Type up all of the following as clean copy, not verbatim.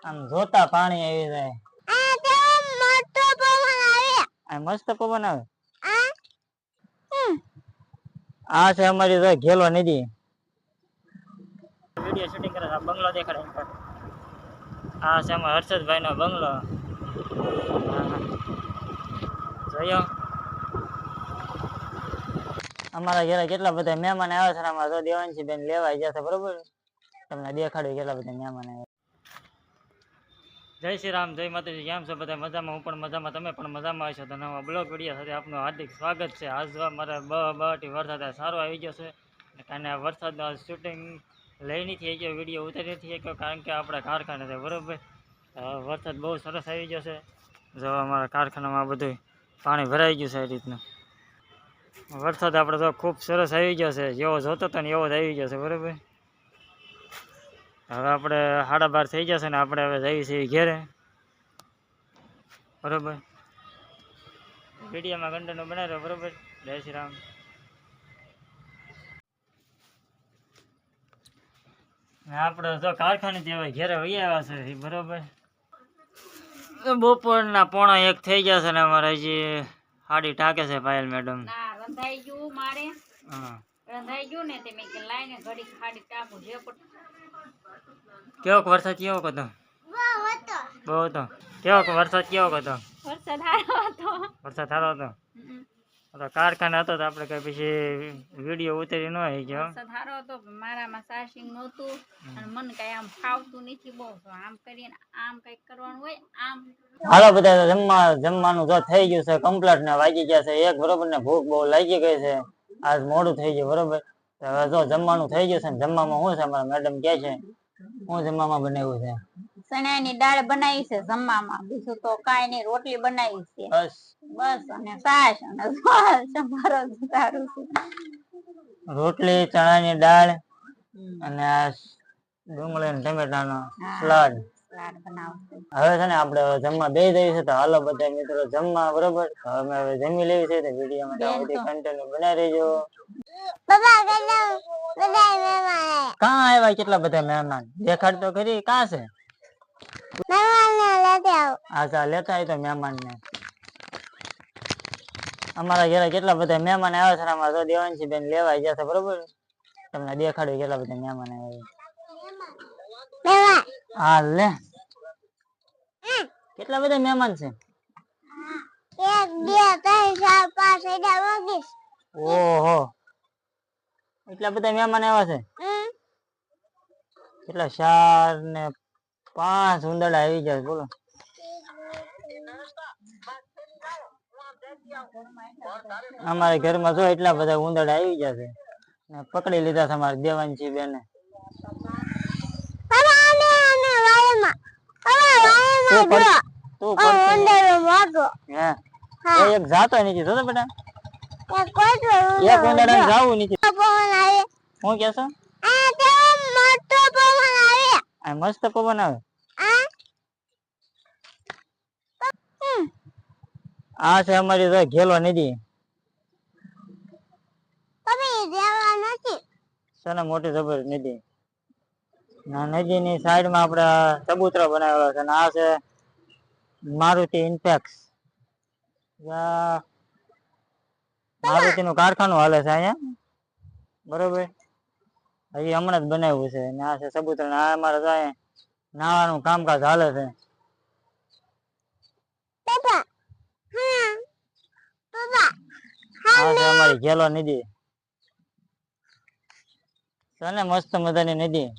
આમ જોતા પાણી આવી જાય. આ મસ્ત પવન આવે. આ છે અમારી ઘેલો નદી. વિડિયો શૂટિંગ કરે બંગલો દેખાડે. આ છે અમારા હર્ષદભાઈ નો બંગલો. જોયો અમારા ઘરે કેટલા બધા મહેમાન આવ્યા છે. આમાં તો દેવાંશી બેન લેવા ગયા છે. બરોબર, તમને દેખાડ્યું કેટલા બધા મહેમાન આવ્યા. જય શ્રી રામ, જય માતાજી. કેમ છો બધા? મજામાં? હું પણ મજામાં, તમે પણ મજામાં હશો. તો નવા બ્લોગ વિડીયો સાથે આપનું હાર્દિક સ્વાગત છે. આજ મારે બહાટી વરસાદ સારો આવી ગયો છે અને વરસાદનો શૂટિંગ લઈ નથી ગયો, વિડીયો ઉતારી નથી ગયો, કારણ કે આપણે કારખાને છે. બરોબર, વરસાદ બહુ સરસ આવી ગયો છે. જો અમારા કારખાનામાં બધું પાણી ભરાઈ ગયું છે. એ રીતનું વરસાદ આપણે તો ખૂબ સરસ આવી ગયો છે. જેવો જોતો હતો ને એવો જ આવી ગયો છે. બરોબર, હવે આપણે 12:30 થઈ જશે ને આપણે હવે જઈએ છીએ ઘેરે. બરોબર, વિડીયોમાં કન્ટેન્ટ બનાવી રહ્યો. બરોબર, જય શ્રી રામ. આપણે તો કારખાને જેવા ઘેરે વહી આવ્યા છે. બરોબર, બપોરના 1:45 થઈ જશે ને અમારે હજી હાડી ટાકે છે પાયલ મેડમ. રંધાઈ ગયું મારે. રંધાઈ ગયું ને તે મેં કે લાઈને ઘડી ખાડી ટાકું જે કેવોક વરસાદ કેવોક હતો? બહુ હતો. કેવોક વરસાદ કેવોક હતો? વરસાદ સારો હતો. વરસાદ સારો હતો. કારખાને હતો તો આપણે કઈ પછી વિડીયો ઉતારી ન આવી ગયો. વરસાદ સારો હતો પણ મારામાં ચાર્જિંગ નહોતું અને મને કઈ આમ ફાવતું નથી બહુ. આમ કરીને આમ કઈક કરવાનું હોય આમ. હાલો બધા જમવાનું જો થઈ ગયું છે કમ્પ્લીટ ને વાગી ગયા છે 1. બરોબર ને ભૂખ બહુ લાગી ગઈ છે. આજ મોડું થઈ ગયું. બરોબર, હવે જો જમવાનું થઈ ગયું છે ને જમવામાં શું છે અમારા મેડમ કે છે હું જમવામાં બનાવ્યું છે? ચણાની દાળ બનાવી છે જમવામાં, બીજું તો કાઈ નહીં. રોટલી બનાવી છે બસ અને છાશ અને મારો સારું છે. રોટલી, ચણાની દાળ અને ડુંગળી અને ટમેટાનો સલાડ બનાવશે. હવે છે ને આપણે જમવા બેસી જઈએ છે. તો હાલો બધા મિત્રો જમવા. બરોબર, અમે હવે જમી લેવી છે. વિડીયોમાં બધી કન્ટેન્ટ બનાવી રહેજો. કાં આવ્યા કેટલા બધા મહેમાન? દેખાડ તો ખરી, કાં છે? હા, લેતા આવી તો મહેમાન ને. અમારા ઘરે કેટલા બધા મહેમાન આવ્યા છે. આમાં તો દેવાંશી બેન લેવા ગયા છે. બરોબર, તમને દેખાડ્યું કેટલા બધા મહેમાન આવ્યા. હા લે, કેટલા બધા મહેમાન છે? 1 2 3 4 5 6 ઓહો, એટલા બધા મહેમાન આવ્યા છે. કેટલા 4 ને 5 ઉંદરડા આવી જાય. બોલો, અમારા ઘરમાં જો એટલા બધા ઉંદરડા આવી ગયા છે. પકડી લીધા છે અમારા દેવાંશી બેને. એક જાતો નથી જોતો બેટા, એક ઉંદરડા જાવું નથી. હું કેસો? મસ્ત પવન આવે. આ છે અમારી ઘેલો નદી. મોટી જબર નદી. નદીની સાઈડમાં આપણે ચબૂતરો બનાવેલો છે. આ છે મારુતિ ઇન્ફેક્સ. મારુતિ નું કારખાનું હાલે છે અહીંયા. બરોબર, હજી હમણાં જ બનાવ્યું છે. આ છે ચબૂતરો. આ અમારે નાવાનું કામકાજ હાલે છે. આ છે અમારી ઘેલો નદી. છે મસ્ત મજાની નદી.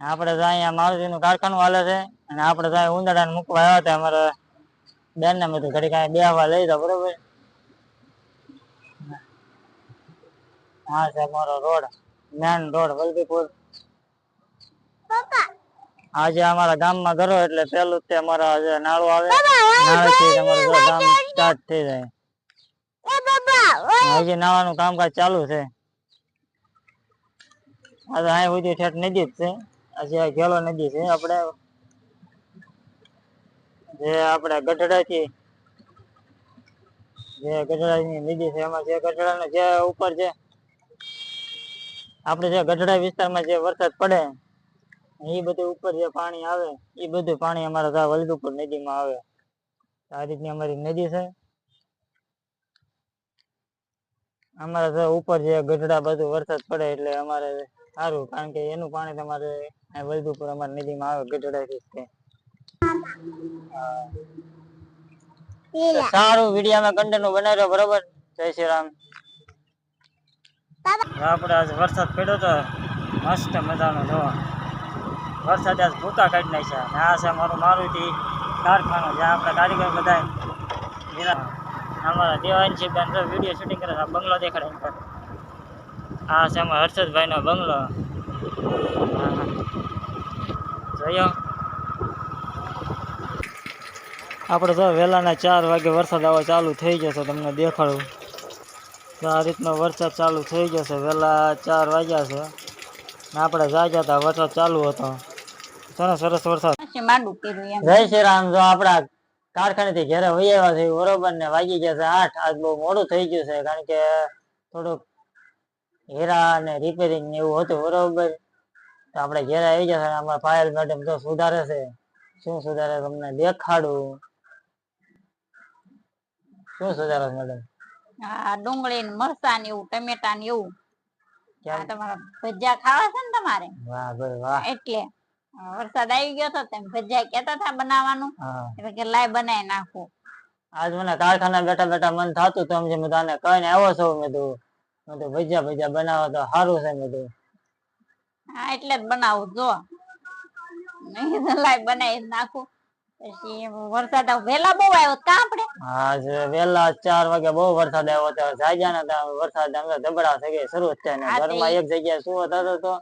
આપણે તો અહીંયા મારુતિ નું કારખાનું હાલે છે અને આપણે તો ઉંદરડા ને મૂકવા આવ્યા હતા. અમારા બેન ને બધું ઘડી કાંઈ બેહવા લઈ જાવ. બરોબર, હા છે અમારો રોડ, મેન રોડ વલભીપુર. આજે અમારા ગામમાં ઘરો એટલે પેલું તે અમારા જે નાળું આવે, નાળેથી તમારું ગામ સ્ટાર્ટ થઈ જાય. હજી નાવાનું કામકાજ ચાલુ છે. આજે અહીં સુધી ઠેઠ નદી જ છે. હજી ઘેલો નદી છે. આપણે ગઢડા થી જે ગઢડાની નદી છે એમાં જે ગઢડાનો જે ઉપર છે આપણે જે ગઢડા વિસ્તારમાં જે વરસાદ પડે એ બધું ઉપર જે પાણી આવે એ બધું પાણી અમારા વલભીપુર નદીમાં આવે. આ રીતની અમારી નદી છે. અમારે ઉપર જે ગઢડા બધું વરસાદ પડે એટલે અમારે સારું, કારણ કે એનું પાણી તમારે વલભીપુર અમારી નદીમાં આવે ગઢડા થી. સારું, વિડીયોમાં કન્ટેન્ટ બનાવ્યો બરોબર. જય શ્રી રામ. આપણે આજે વરસાદ પડ્યો તો મસ્ત મજાનો. જો વરસાદ આજ ભૂકા કાઢી નાખ્યા. આ છે મારું મારુતિ કારખાનું, જ્યાં આપણે કારીગર બધા અમારા દેવાંશી બેન વિડીયો શૂટિંગ કરે છે. બંગલો દેખાડે. આ છે અમારા હર્ષદભાઈનો બંગલો. જોયો આપણે તો વહેલાના 4 વાગે વરસાદ આવવા ચાલુ થઈ જશે. તમને દેખાડું તો આ રીતનો વરસાદ ચાલુ થઈ જશે. વહેલા 4 વાગ્યા છે ને આપણે જાગ્યા હતા વરસાદ ચાલુ હતો. સરસ વરસાદ. જય શ્રી રામ. જો આપણા કારખાને થી ઘરે વહી આવ્યા છે બરોબર ને, વાગી ગયા છે 8. આજ બહુ મોડું થઈ ગયું છે, કારણ કે થોડુંક હીરા ને રિપેરિંગ ને એવું હતું બરોબર. તો આપણે ઘરે આવી જશે. અમારા પાયલ મેડમ તો સુધારે છે. શું સુધારે તમને દેખાડું. શું સુધારે મેડમ? ડુંગળી ને મરચાં ને એવું, ટમેટા ને એવું. તમારા ભજીયા ખાવા છે ને તમારે? વાહ ભાઈ વાહ. એટલે વરસાદ આવી ગયો તો તમે ભજીયા કેતા હતા બનાવવાનું, એટલે કે લાય બનાવી નાખું. આજ મને કારખાના બેઠા બેઠા મન થતું તો મેં તને કહીને આવ્યો છો. મેં તો ભજીયા બનાવો તો સારું છે. મેં તો હા, એટલે જ બનાવું. જો લાય બનાવી નાખું. પછી વરસાદ વેલા બહુ આવ્યો કા આપણે? હા, વેલા 4 વાગે બહુ વરસાદ આવ્યો હતો. જાગ્યા ને વરસાદ ધબડા થઈ ગઈ શરૂ થાય. ઘરમાં એક જગ્યાએ સુવો થતો તો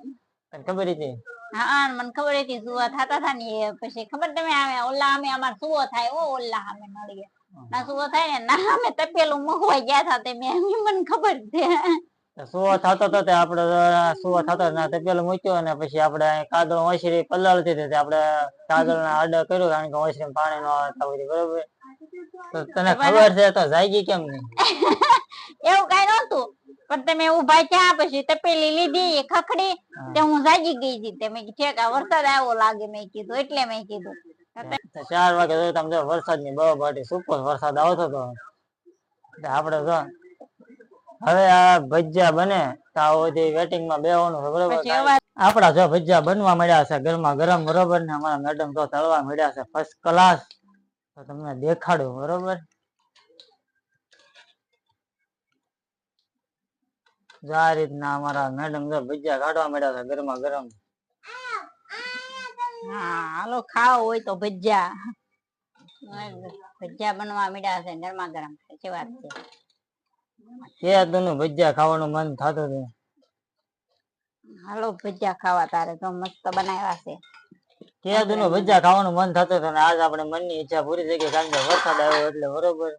ખબર હતી. હા, મને ખબર હતી સુવા થતા હતા ને. પછી ખબર તમે ઓલા અમે અમાર સુવો થાય. ઓલા અમે નળીએ ના સુવો થાય ને, ના અમે તપેલું મૂકવા ગયા હતા. તે મને ખબર છે. સુવો થતો હતો તે આપડે સુવો થતો તપેલું મૂક્યો અને પછી આપણે કાદળ ઓસરી પલાળતી હતી. આપણે કાદળ ના આડા કર્યું, કારણ કે ઓસરી પાણી નો આવતા હોય બરોબર. તો તને ખબર છે તો જાગી કેમ નહીં? એવું કઈ નતું, પણ તમે ઉભા થયા પછી તપેલી લીધી ખખડી તે હું જાગી ગઈ હતી. તમે ઠેક વરસાદ આવ્યો લાગે મેં કીધું, એટલે મેં કીધું. 4 વાગે તો તમે વરસાદ ની બહુ બાટી સુપર વરસાદ આવતો હતો. આપડે તો હવે આ ભજીયા બને તો વેટિંગ માં બેવાનું બરોબર. આપડા જો ભજીયા બનવા મળ્યા છે ગરમા ગરમ બરોબર ને. અમારા મેડમ તો તળવા મળ્યા છે ફર્સ્ટ ક્લાસ. તો તમને દેખાડું બરોબર. આ રીતના અમારા મેડમ તો ભજીયા કાઢવા મળ્યા છે ગરમા ગરમ. હા, હાલો ખાવ હોય તો ભજીયા. ભજીયા બનવા મળ્યા છે ગરમા ગરમ. સાચી વાત છે. ભજીયા ખાવાનું મન થતું હતું. હાલો ભજીયા ખાવા. તારે તો મસ્ત બનાવ્યા છે. ભજીયા ખાવાનું મન થતું હતું. આજ આપણે મનની ઈચ્છા પૂરી થઈ ગઈ, કારણ કે વરસાદ આવ્યો એટલે બરોબર.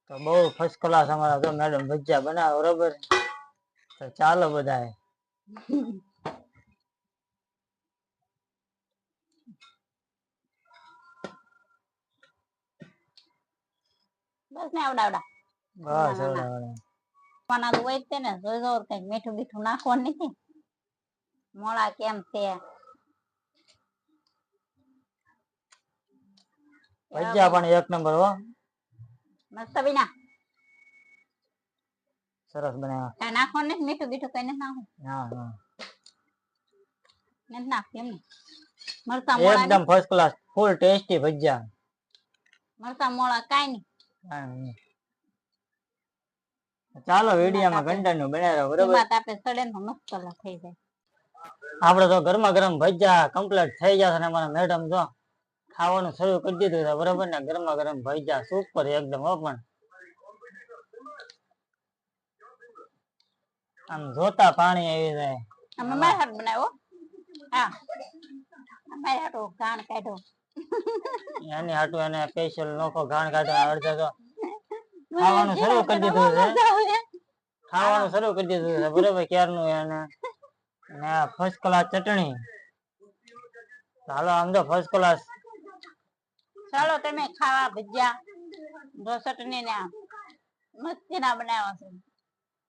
તો બહુ ફર્સ્ટ ક્લાસ અમારા તો મેડમ ભજીયા બનાવે બરોબર. તો ચાલો બધા. બસ ને આવડા હોય છે ને. જોઈ કઈક મીઠું બીઠું નાખવાનું નથી. મોળા કેમ છે? ભજીયા પણ એક નંબર હો. મસ્ત બીના સરસ બનાવ્યા. કઈ નાખવાનું નથી, મીઠું બીઠું કઈ નથી નાખવું. નથી નાખતી એમ. મરચા મોળા એકદમ ફર્સ્ટ ક્લાસ ફૂલ ટેસ્ટી ભજીયા. મરચા મોળા કઈ નહીં. ચાલો વિડીયોમાં કન્ટિન્યુ બનાવ્યો બરોબર. તાપે સડે ને મસ્ત થઈ જાય. આપડે તો ગરમા ગરમ ભજીયા કમ્પ્લીટ થઈ જશે ને અમારા મેડમ જો ખાવાનું શરૂ કરી દીધું છે બરોબર ને. ગરમા ગરમ ભજીયા સુપર એકદમ. પણ આમ જોતા પાણી આવી જાય. અમે મારા હાથ બનાવ્યો. હા, અમારે હાટો ઘાણ કાઢ્યો. એની હાટુ એને સ્પેશિયલ નોખો ઘાણ કાઢ્યો. અડધા તો ખાવાનું શરૂ કરી દીધું છે. ખાવાનું શરૂ કરી દીધું છે બરોબર ક્યારનું. એને ને ફર્સ્ટ ક્લાસ ચટણી. હાલો આમ તો ફર્સ્ટ ક્લાસ. ચાલો તમે ખાવા ભજીયા. ચટણી ને મસ્તી ના બનાવ્યા છે.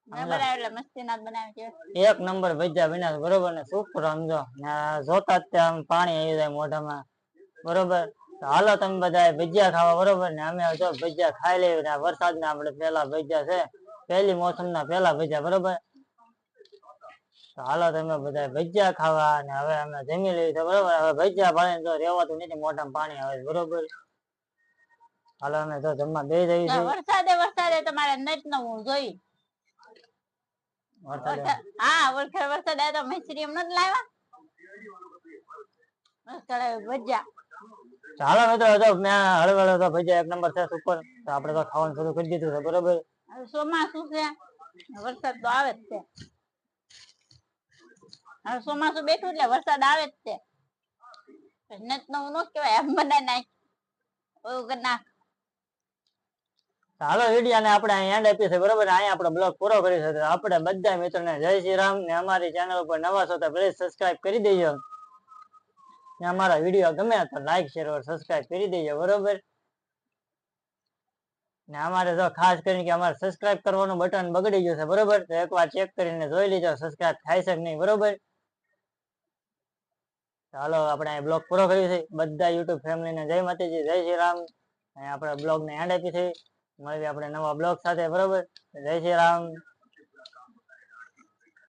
ના બનાવે એટલે મસ્તી ના જ બનાવે છે. એક નંબર ભજીયા બન્યા છે, બરોબર ને સુપર સમજો ને જોતા જ ત્યાં આમ પાણી આવી જાય મોઢામાં, બરોબર. તો હાલો તમે બધા ભજીયા ખાવા, બરોબર ને અમે જો ભજીયા ખાઈ લેવી ને વરસાદ ના આપણે પેલા ભજીયા છે, પહેલી મોસમ ના પેલા ભજીયા, બરોબર. તો હાલો તમે બધા ભજીયા ખાવા ને હવે અમે જમી લેવી છે, બરોબર. હવે ભજીયા ભાળીને તો રેવાતું નથી, મોઢામાં પાણી આવે છે, બરોબર. હાલો અમે તો જમવા બેસી જઈએ છીએ. વરસાદે તમારે નટ નવું જોઈ. હા વરસાદ આવ્યો તો મિસ્ત્રી એમ નથી લાવ્યા. ભજીયા ચાલો મિત્રો, તો મેં હળવળ તો ભજીયા એક નંબર છે સુપર. તો આપણે તો ખાવાનું શરૂ કરી દીધું છે, બરોબર. ચોમાસું છે, વરસાદ તો આવે જ છે. હવે ચોમાસું બેઠું એટલે વરસાદ આવે જ છે. નત નવું નો કહેવાય, એમ બનાવી નાખ એવું નાખ. હાલો વિડીયો ને આપણે અહીં એન્ડ આપીએ છીએ, બરોબર. અહીંયા આપણે બ્લોગ પૂરો કરી છે. આપણે બધા મિત્રોને જય શ્રી રામ ને અમારી ચેનલ ઉપર નવા છો તો પ્લીઝ સબસ્ક્રાઇબ કરી દેજો ને અમારા વિડીયો ગમે તો લાઈક શેર ઓર સબસ્ક્રાઇબ કરી દેજો, બરોબર. ને અમારે તો ખાસ કરીને કે અમારે સબસ્ક્રાઇબ કરવાનું બટન બગડી ગયું છે, બરોબર. તો એકવાર ચેક કરીને જોઈ લીજો સબસ્ક્રાઇબ થાય છે કે નહીં, બરોબર. ચાલો આપણે અહીં બ્લોગ પૂરો કર્યો છે. બધા યુટ્યુબ ફેમિલીને જય માતાજી, જય શ્રી રામ. આપણે બ્લોગ ને એન્ડ આપી છે. મળીએ આપણે નવા બ્લોગ સાથે, બરોબર. જય શ્રી રામ.